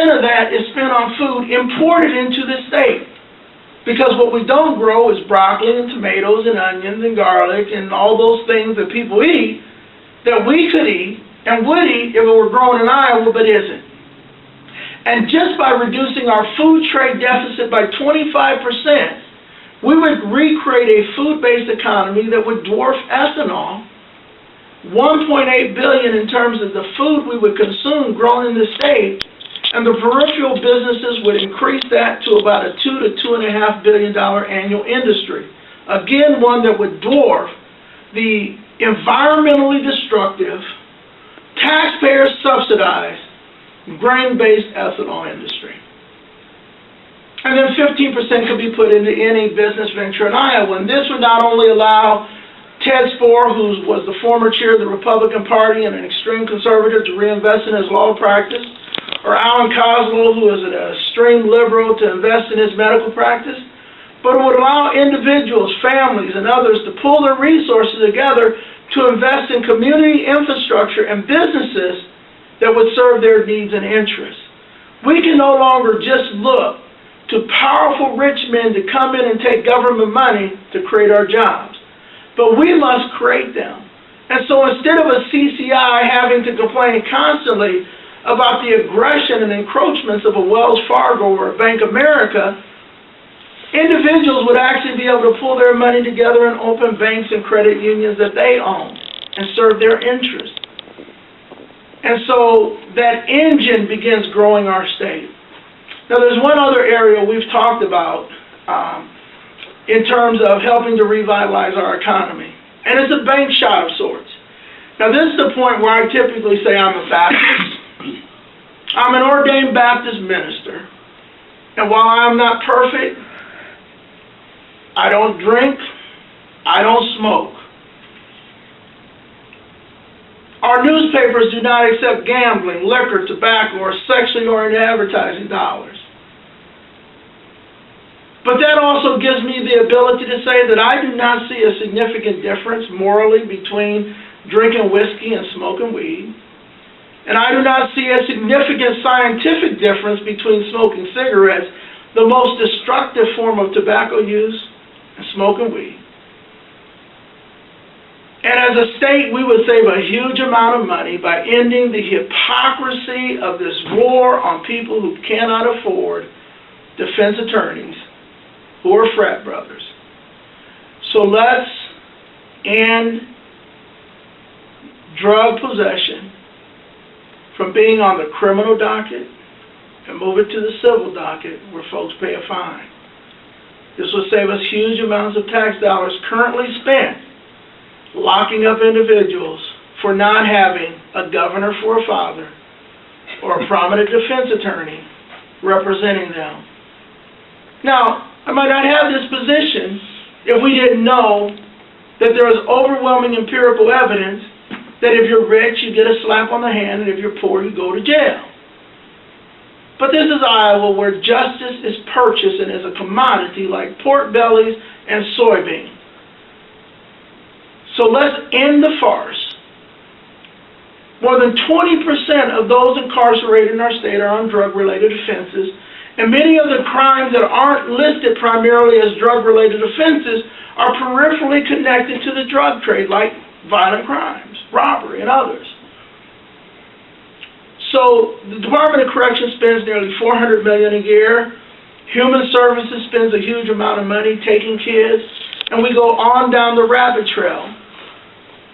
of that is spent on food imported into the state. Because what we don't grow is broccoli and tomatoes and onions and garlic and all those things that people eat that we could eat and would eat if it were grown in Iowa, but isn't. And just by reducing our food trade deficit by 25%, we would recreate a food-based economy that would dwarf ethanol, 1.8 billion in terms of the food we would consume grown in the state, and the peripheral businesses would increase that to about a $2 to $2.5 billion annual industry. Again, one that would dwarf the environmentally destructive, taxpayer-subsidized, grain-based ethanol industry. And then 15% could be put into any business venture in Iowa. And this would not only allow Ted Spohr, who was the former chair of the Republican Party and an extreme conservative, to reinvest in his law practice, or Alan Kozlow, who is an extreme liberal, to invest in his medical practice, but it would allow individuals, families, and others to pull their resources together to invest in community infrastructure and businesses that would serve their needs and interests. We can no longer just look to powerful rich men to come in and take government money to create our jobs, but we must create them. And so instead of a CCI having to complain constantly about the aggression and encroachments of a Wells Fargo or a Bank of America, individuals would actually be able to pull their money together and open banks and credit unions that they own and serve their interests. And so that engine begins growing our state. Now there's one other area we've talked about in terms of helping to revitalize our economy, and it's a bank shot of sorts. Now this is the point where I typically say I'm a Baptist. I'm an ordained Baptist minister, and while I'm not perfect, I don't drink, I don't smoke. Our newspapers do not accept gambling, liquor, tobacco, or sexually oriented advertising dollars. But that also gives me the ability to say that I do not see a significant difference morally between drinking whiskey and smoking weed. And I do not see a significant scientific difference between smoking cigarettes, the most destructive form of tobacco use, and smoking weed. And as a state, we would save a huge amount of money by ending the hypocrisy of this war on people who cannot afford defense attorneys who are frat brothers. So let's end drug possession from being on the criminal docket and move it to the civil docket where folks pay a fine. This will save us huge amounts of tax dollars currently spent locking up individuals for not having a governor for a father or a prominent defense attorney representing them. Now, I might not have this position if we didn't know that there is overwhelming empirical evidence that if you're rich, you get a slap on the hand, and if you're poor, you go to jail. But this is Iowa, where justice is purchased and is a commodity like pork bellies and soybeans. So let's end the farce. More than 20% of those incarcerated in our state are on drug-related offenses, and many of the crimes that aren't listed primarily as drug-related offenses are peripherally connected to the drug trade, like violent crimes, robbery, and others. So the Department of Corrections spends nearly $400 million a year. Human Services spends a huge amount of money taking kids, and we go on down the rabbit trail.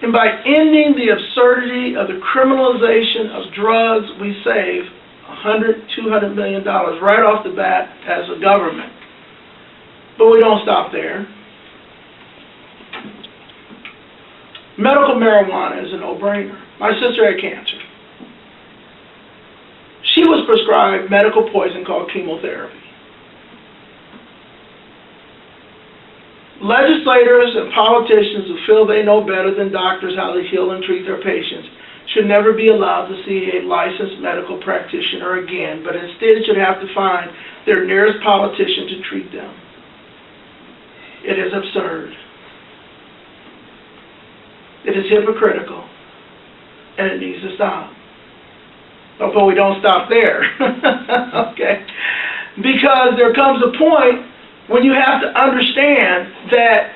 And by ending the absurdity of the criminalization of drugs, we save $200 million right off the bat as a government. But we don't stop there. Medical marijuana is a no-brainer. My sister had cancer. She was prescribed medical poison called chemotherapy. Legislators and politicians who feel they know better than doctors how to heal and treat their patients should never be allowed to see a licensed medical practitioner again, but instead should have to find their nearest politician to treat them. It is absurd. It is hypocritical, and it needs to stop. But we don't stop there, okay? Because there comes a point when you have to understand that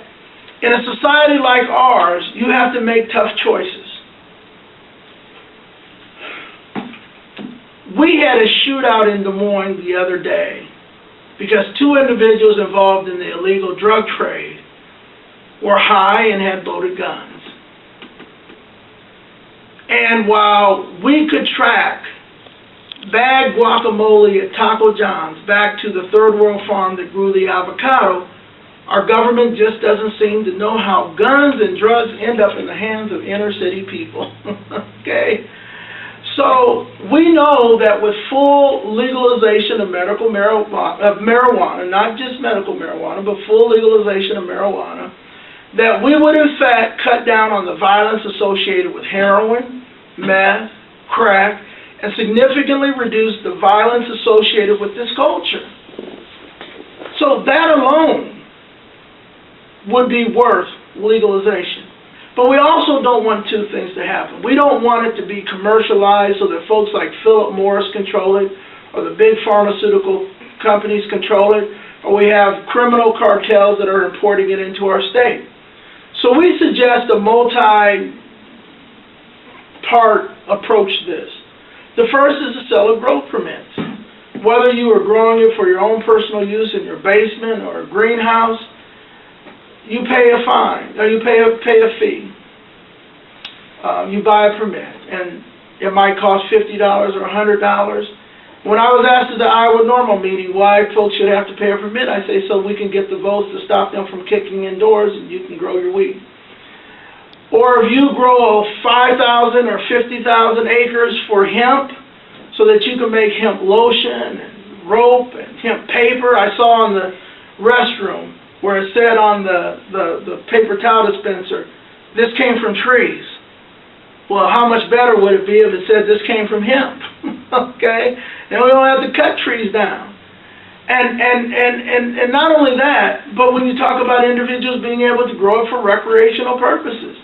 in a society like ours, you have to make tough choices. We had a shootout in Des Moines the other day because two individuals involved in the illegal drug trade were high and had loaded guns. And while we could track bagged guacamole at Taco John's back to the third world farm that grew the avocado, our government just doesn't seem to know how guns and drugs end up in the hands of inner city people. Okay? So we know that with full legalization of marijuana, not just medical marijuana, but full legalization of marijuana, that we would in fact cut down on the violence associated with heroin, meth, crack, and significantly reduce the violence associated with this culture. So that alone would be worth legalization. But we also don't want two things to happen. We don't want it to be commercialized so that folks like Philip Morris control it, or the big pharmaceutical companies control it, or we have criminal cartels that are importing it into our state. So we suggest a multi-part approach to this. The first is to sell a growth permit. Whether you are growing it for your own personal use in your basement or a greenhouse, you pay a fine, or you pay a fee. You buy a permit, and it might cost $50 or $100. When I was asked at the Iowa Normal meeting why folks should have to pay a permit, I say so we can get the votes to stop them from kicking indoors and you can grow your weed. Or if you grow 5,000 or 50,000 acres for hemp so that you can make hemp lotion and rope and hemp paper. I saw in the restroom where it said on the paper towel dispenser, this came from trees. Well, how much better would it be if it said this came from hemp? Okay? And we don't have to cut trees down. And not only that, but when you talk about individuals being able to grow it for recreational purposes.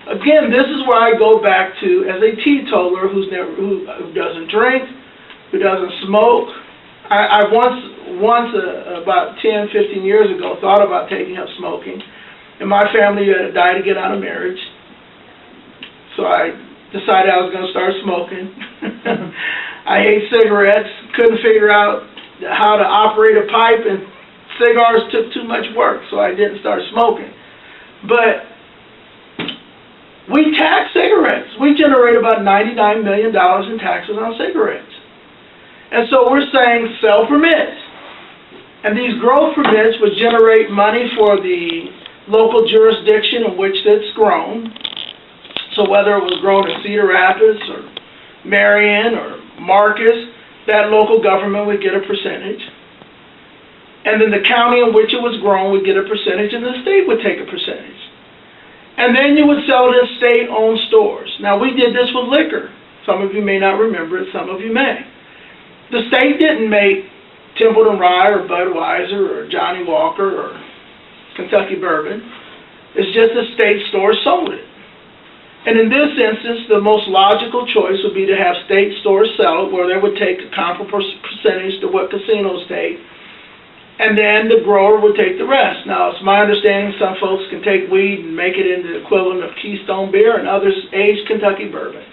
Again, this is where I go back to as a teetotaler who doesn't drink, who doesn't smoke. I once about 10, 15 years ago, thought about taking up smoking. In my family, you had to die to get out of marriage. So I decided I was going to start smoking. I hate cigarettes, couldn't figure out how to operate a pipe, and cigars took too much work, so I didn't start smoking. But we tax cigarettes. We generate about $99 million in taxes on cigarettes. And so we're saying sell permits. And these growth permits would generate money for the local jurisdiction in which it's grown. So whether it was grown in Cedar Rapids or Marion or Marcus, that local government would get a percentage. And then the county in which it was grown would get a percentage, and the state would take a percentage. And then you would sell it in state-owned stores. Now, we did this with liquor. Some of you may not remember it, some of you may. The state didn't make Templeton Rye or Budweiser or Johnny Walker or Kentucky Bourbon. It's just the state store sold it. And in this instance, the most logical choice would be to have state stores sell it, where they would take a comparable percentage to what casinos take, and then the grower would take the rest. Now, it's my understanding some folks can take weed and make it into the equivalent of Keystone beer, and others aged Kentucky bourbon.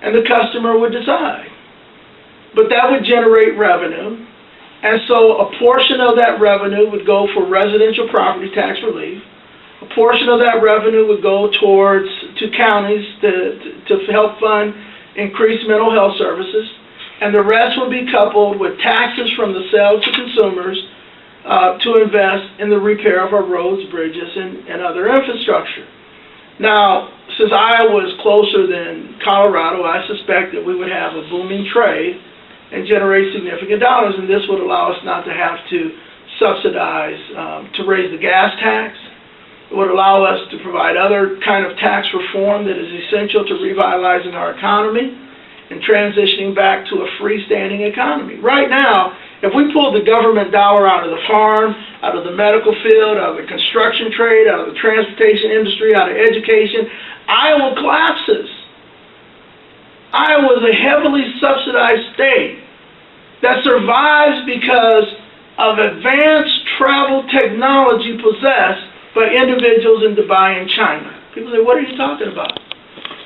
And the customer would decide. But that would generate revenue, and so a portion of that revenue would go for residential property tax relief. A portion of that revenue would go to counties to help fund increased mental health services, and the rest would be coupled with taxes from the sale to consumers to invest in the repair of our roads, bridges, and other infrastructure. Now, since Iowa is closer than Colorado, I suspect that we would have a booming trade and generate significant dollars, and this would allow us not to have to subsidize to raise the gas tax. It would allow us to provide other kind of tax reform that is essential to revitalizing our economy and transitioning back to a freestanding economy. Right now, if we pulled the government dollar out of the farm, out of the medical field, out of the construction trade, out of the transportation industry, out of education, Iowa collapses. Iowa is a heavily subsidized state that survives because of advanced travel technology possessed by individuals in Dubai and China. People say, what are you talking about?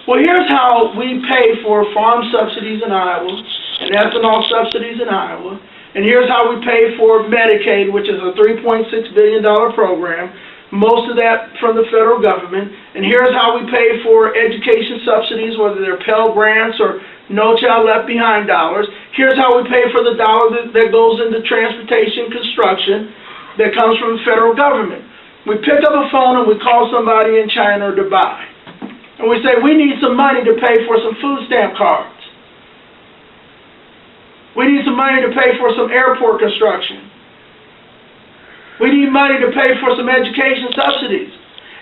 Well, here's how we pay for farm subsidies in Iowa and ethanol subsidies in Iowa. And here's how we pay for Medicaid, which is a $3.6 billion program, most of that from the federal government. And here's how we pay for education subsidies, whether they're Pell Grants or No Child Left Behind dollars. Here's how we pay for the dollar that goes into transportation construction that comes from the federal government. We pick up a phone and we call somebody in China or Dubai. And we say, we need some money to pay for some food stamp cards. We need some money to pay for some airport construction. We need money to pay for some education subsidies.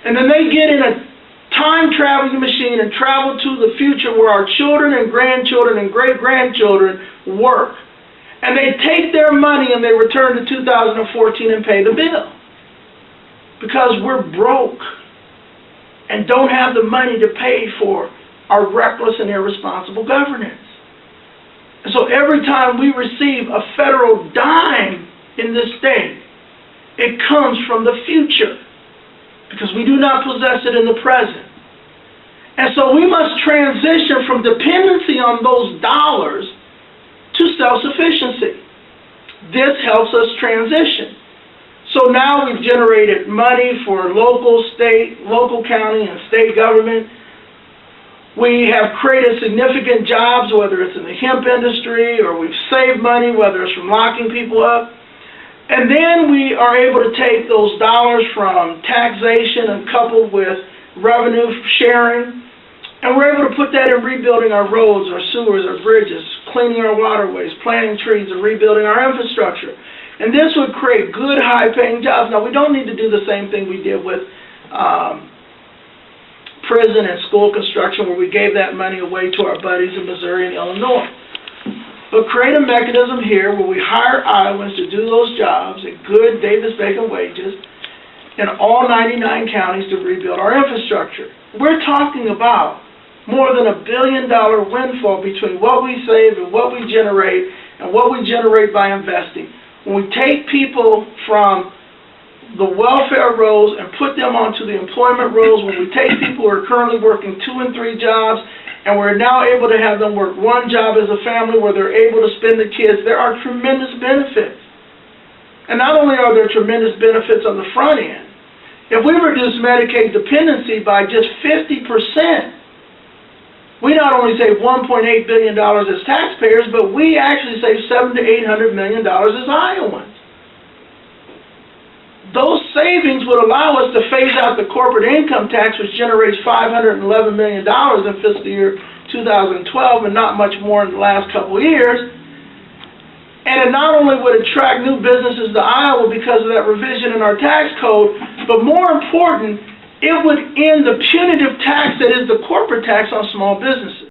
And then they get in a time-traveling machine and travel to the future where our children and grandchildren and great-grandchildren work. And they take their money and they return to 2014 and pay the bill. Because we're broke and don't have the money to pay for our reckless and irresponsible governance. And so every time we receive a federal dime in this state, it comes from the future because we do not possess it in the present. And so we must transition from dependency on those dollars to self-sufficiency. This helps us transition. So now we've generated money for local, state, local county, and state government. We have created significant jobs, whether it's in the hemp industry, or we've saved money, whether it's from locking people up. And then we are able to take those dollars from taxation and coupled with revenue sharing, and we're able to put that in rebuilding our roads, our sewers, our bridges, cleaning our waterways, planting trees, and rebuilding our infrastructure. And this would create good, high-paying jobs. Now, we don't need to do the same thing we did with prison and school construction, where we gave that money away to our buddies in Missouri and Illinois. But create a mechanism here where we hire Iowans to do those jobs at good Davis-Bacon wages in all 99 counties to rebuild our infrastructure. We're talking about more than $1 billion windfall between what we save and what we generate and what we generate by investing. When we take people from the welfare rolls and put them onto the employment rolls, when we take people who are currently working 2 and 3 jobs, and we're now able to have them work 1 job as a family where they're able to spend the kids, there are tremendous benefits. And not only are there tremendous benefits on the front end, if we reduce Medicaid dependency by just 50%, we not only save $1.8 billion as taxpayers, but we actually save $700 to $800 million as Iowans. Those savings would allow us to phase out the corporate income tax, which generates $511 million in fiscal year 2012, and not much more in the last couple of years. And it not only would attract new businesses to Iowa because of that revision in our tax code, but more important, it would end the punitive tax that is the corporate tax on small businesses.